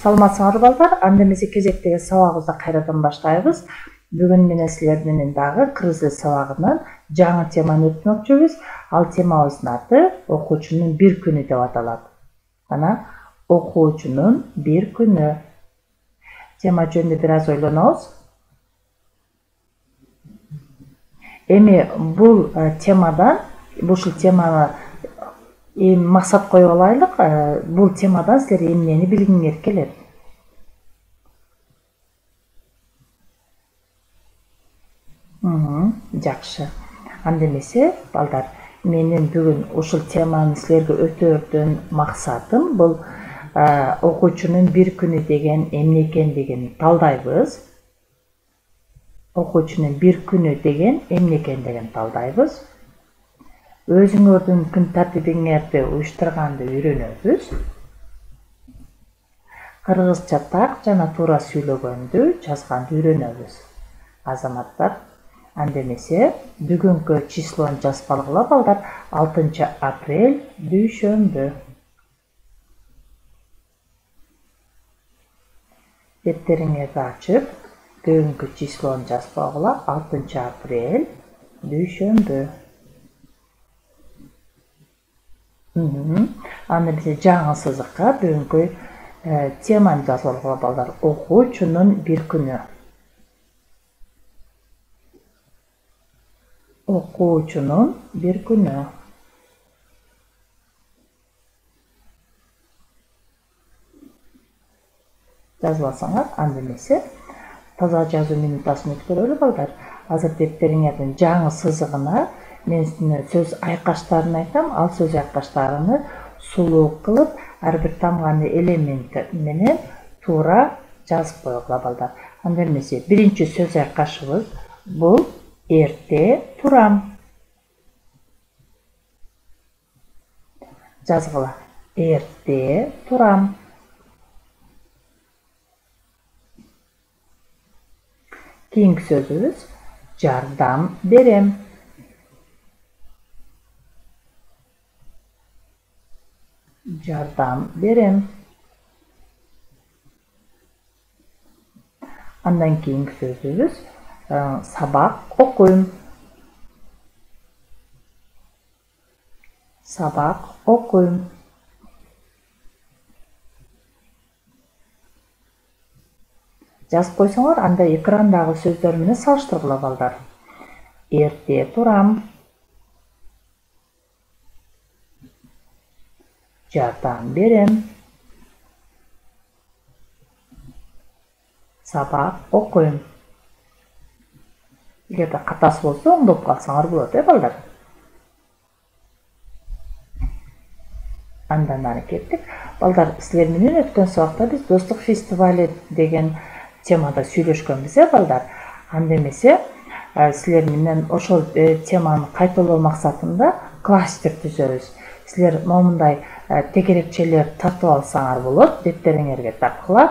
саламатсыңар балдар, анда эмесе кезектеги сабагыбызды кайрадан баштайбыз. Бүгүн мен силер менен дагы кыргыз тил сабагынан жаңы теманы өтмөкчүбүз. Ал темабыздын аты окуучунун бир күнү деп аталат. Ana окуучунун бир күнү. Тема жөнүндө бир аз ойлонобуз. Эми бул темадан, ушул теманы максат коюп алайлык. Бул темадан силер эмнени билгиңер келет? Жакшы. Анда эмесе, балдар, менин бүгүн ушул теманы силерге өтөрдөн максатым бул окуучунун бир күнү деген эмне экендигин талдайбыз. Окуучунун бир күнү деген эмне экендигин талдайбыз. Өзүңөрдүн күн тартибиңерди уюштурганды үйрөнөбүз. Кыргызча так жана туура сүйлөгөндү, жазганды үйрөнөбүз. Азаматтар, анда эмесе бүгүнкү числону жазып алгыла балдар, 6 апрель дүйшөмбү. Деттериңерди ачып, бүгүнкү числону жазып алгыла, 6 апрель дүйшөмбү. Анда эмесе жаңы сызыкка бүгүнкү теманы жазып алгыла балдар, окуучунун бир күнү. Окуучунун бир күнү. Жазып алсаңар, анда эмесе таза жазуу минутасын өткөрөлү балдар. Азыр деттериңердин жаңы сызыгына мен сөз айкаштарын айтам, ал сөз айкаштарыны сулуу кылып, ар бир тамганы элементи менен туура жазып койгула балдар. Анда эмесе биринчи сөз айкашыбыз бул эрте турам. Жазгыла. Эрте турам. Кийинки сөзүбүз жардам берем. Жардам берем. Андан кийинки сөзүбүз сабак окуйм. Сабак окуйм. Жазып койсоңор, анда экрандагы сөздөр менен салыштыргыла балдар. Эрте турам. Жардам берем. Сабак окуйм. Эгерде катасы болсо, оңдоп калсаңар болот, балдар. Андан ары кеттик. Балдар, силер менен өткөн сабакта биз достук фестивали деген темада сүйлөшкөнбүз, балдар. Анда эмесе силер менен ошол теманы кайталоо максатында кластер түзөбүз. Силер момундай тегерекчелер тартып алсаңар болот, деттериңерге тарткыла.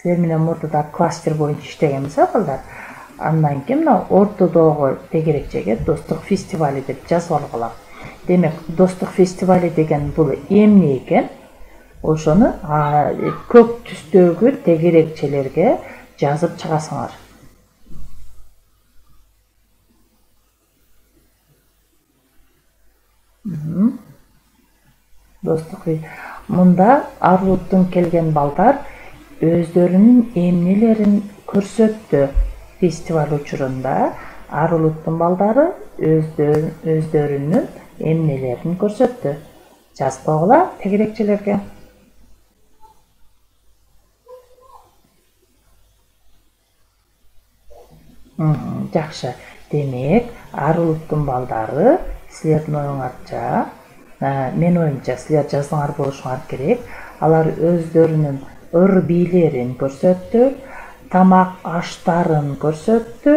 Силер менен мурдада кластер боюнча иштегенбиз, балдар. Андан кийин мына ортодогу тегерекчеге достук фестивали деп жазып алгыла. Демек, достук фестивали деген бул эмне экен? Ошону көк түстөгү тегерекчелерге жазып чыгасыңар. Достук мында Арулуттун келген балдар өздөрүнүн эмнелерин көрсөттү. Фестиваль учурунда Арулуттун балдары өздөрүнүн эмнелерин көрсөттү. Жазып койгула тегерекчелерге. Жакшы. Демек, Арулуттун балдары силердин оюңарча, мен оюмча силер жаздыңар болушуңар керек. Алар өздөрүнүн ыр бийлерин көрсөттү, тамак аштарын көрсөттү,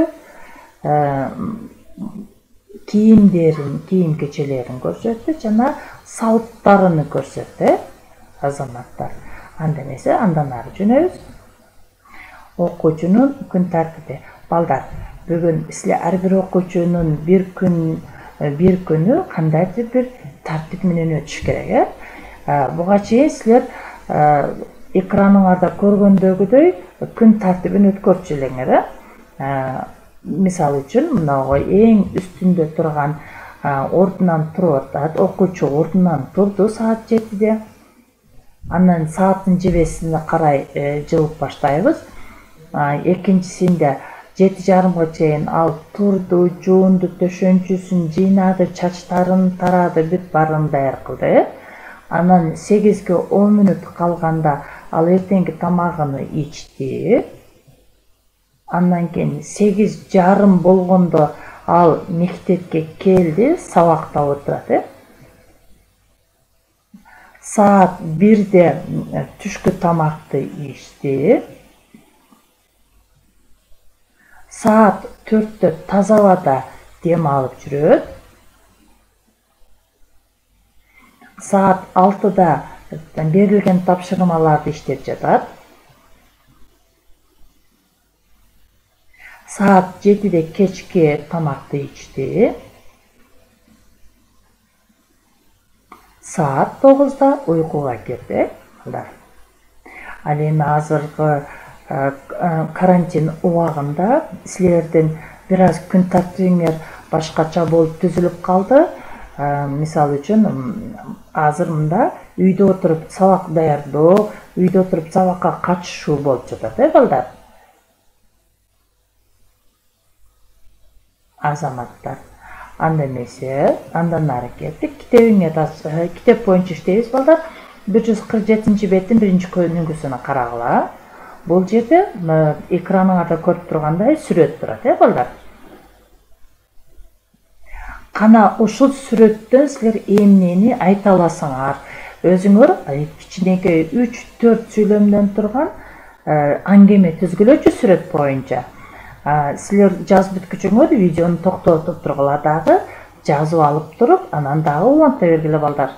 кийимдерин, кийим кечелерин көрсөттү, жана салттарын көрсөттү, азаматтар. Анда эмесе, андан ары жөнөбүз. Окуучунун күн тартиби. Балдар, бүгүн силер ар бир окуучунун бир күн bir күнү кандайдыр бир тартип менен өтүш керек. Буга чейин силер экраныңарда көргөндөгүдөй күн тартибин өткөрчү элеңер. Мисалы үчүн мынагы эң үстүндө турган ордунан туруп атат. Окуучу ордунан турду саат 7-де. Андан сааттын жебесине карай жылып баштайбыз. Экинчисинде 7:30 чейин ал турду, жуунду, төшөнчүсүн жыйнады, чачтарын тарады, бүт баарын даяр кылды. Анан 8-ге 10 мүнөт калганда ал эртеңки тамагын ичти. Андан кийин 8:30 болгондо ал мектепке келди, сабакта отурат. Saat 1'de түшкү тамакты ичти. Saat 4'te таза абада дем алып жүрөт. Saat 6'da берилген тапшырмаларды иштеп жатат. Saat 7'de кечки тамакты ичти. Saat 9'da uykuga girdi. Ал эми азыркы карантин убагында силердин бир аз күн тартибиңер башкача болуп түзүлүп калды. Мисалы үчүн азыр мында үйдө отуруп сабак даярдоо, үйдө отуруп сабакка катышуу болуп жатат, балдар. Азаматтар. Анда эмесе, андан ары кеттик. Китеп боюнча иштейбиз, балдар. 147 беттин 1-көнүгүүсүнө карагыла. Бул жерде экраныңарда көрүп тургандай сүрөт турат, балдар. Кана ушул сүрөттөн силер эмнени айта аласыңар? Өзүңөр кичинекей 3-4 сүйлөмдөн турган аңгеме түзгүлөчү сүрөт боюнча. Силер жазып бүткүчүңөр видеону токтотуп тургула дагы, жазып алып туруп, анан дагы уланта бергиле, балдар.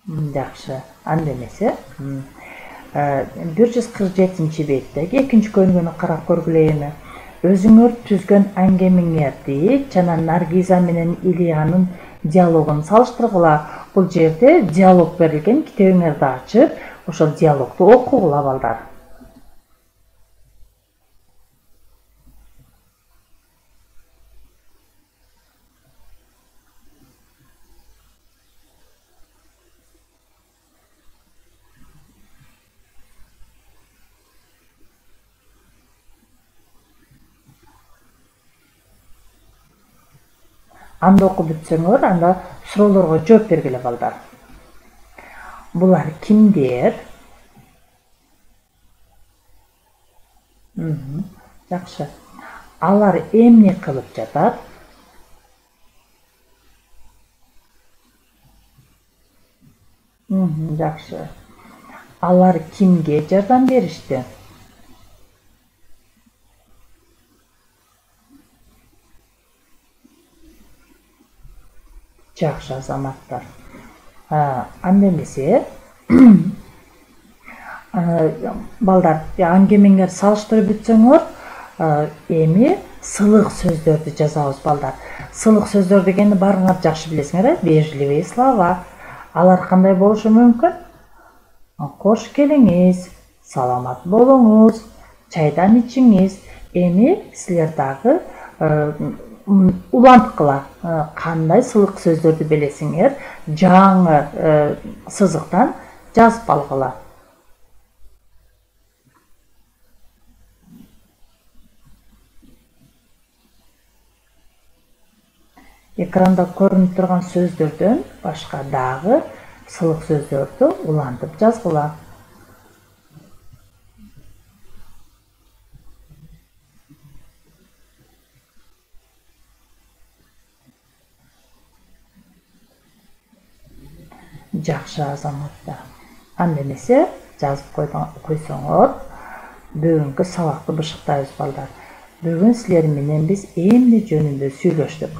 Жакшы, анда эмесе 147 беттеги 2-көнүгүүнү карап көргүлө эми. Өзүңөр түзгөн аңгемеңерди жана Наргиза менен Илиянын диалогун салыштыргыла. Бул жерде диалог берилген, китебиңерди ачып, ошол диалогду окугула, балдар. Анда окуп бүтсөңөр, анда суроолорго жооп бергиле, балдар. Булар кимдер? Жакшы. Алар эмне кылып жатат? Жакшы. Алар кимге жардам беришти? Жакшы, азаматтар. Анда эмесе, балдар, аңгемеңер салыштырып бүтсөңөр, эми сылык сөздөрдү жазабыз, балдар. Сылык сөздөр дегенди баарыңар жакшы билесиңер, вежливые слова. Алар кандай болушу мүмкүн? Кош келиңиз, саламат болуңуз, чайдан ичиңиз. Эми силер дагы уланткыла, кандай сылык сөздөрдү билесиңер, жаңы сызыктан жазып алгыла. Экранда көрүнүп турган сөздөрдөн башка дагы сылык сөздөрдү улантып жазгыла. Жакшы, азаматтар. Анда эмесе жазып койсоңор, бүгүнкү сабакты бышыктайбыз, балдар. Бүгүн силер менен биз эмне жөнүндө сүйлөштүк?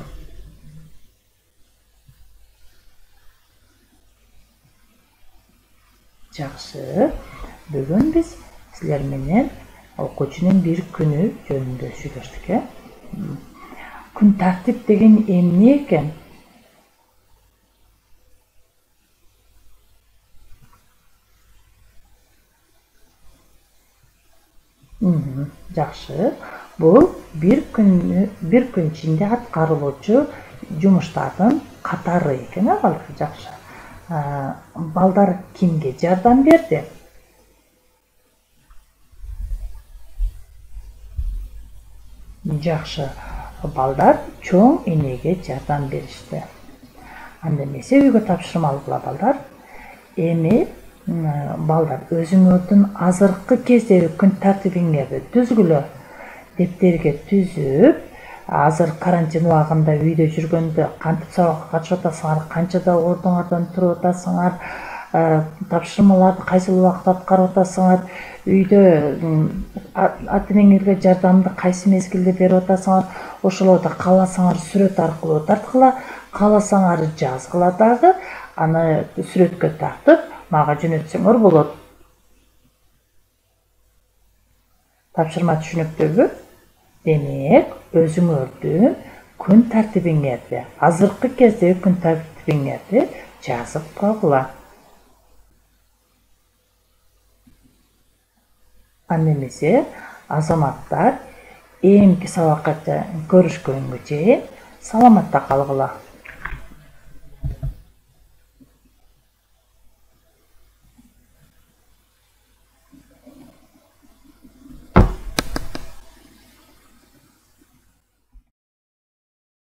Жакшы. Бүгүн биз силер менен окуучунун бир күнү жөнүндө сүйлөштүк. Күн тартип деген эмне экен? Жакшы. Бул бир күн ичинде аткарылуучу жумуштардын катары экен, балдар. Жакшы. Балдар кимге жардам берди? Жакшы. Балдар чоң энеге жардам беришти. Анда эмесе үйгө тапшырмалгыла, балдар. Эми балдар өзүңөрдүн азыркы кездеги күн тартибиңерди түзгүлө. Дептерге түзүп, азыр карантин убагында үйдө жүргөндө кантип сабакка катышып атасыңар, канчада ордуңардан туруп атасыңар, тапшырмаларды кайсыл убакытта аткарып атасыңар, үйдө ата-энеңерге жардамды кайсы мезгилде берип атасыңар, ошолорду кааласаңар сүрөт аркылуу тарткыла, кааласаңар жазгыла дагы, аны сүрөткө тартып мага жөнөтсөңөр болот. Тапшырма түшүнүктүүбү? Демек, өзүңөрдүн күн тартибиңерди, азыркы кездеги күн тартибиңерди жазып койгула. Анда эмесе азаматтар эмки сабакка көрүшкөнгө чейин саламатта калгыла.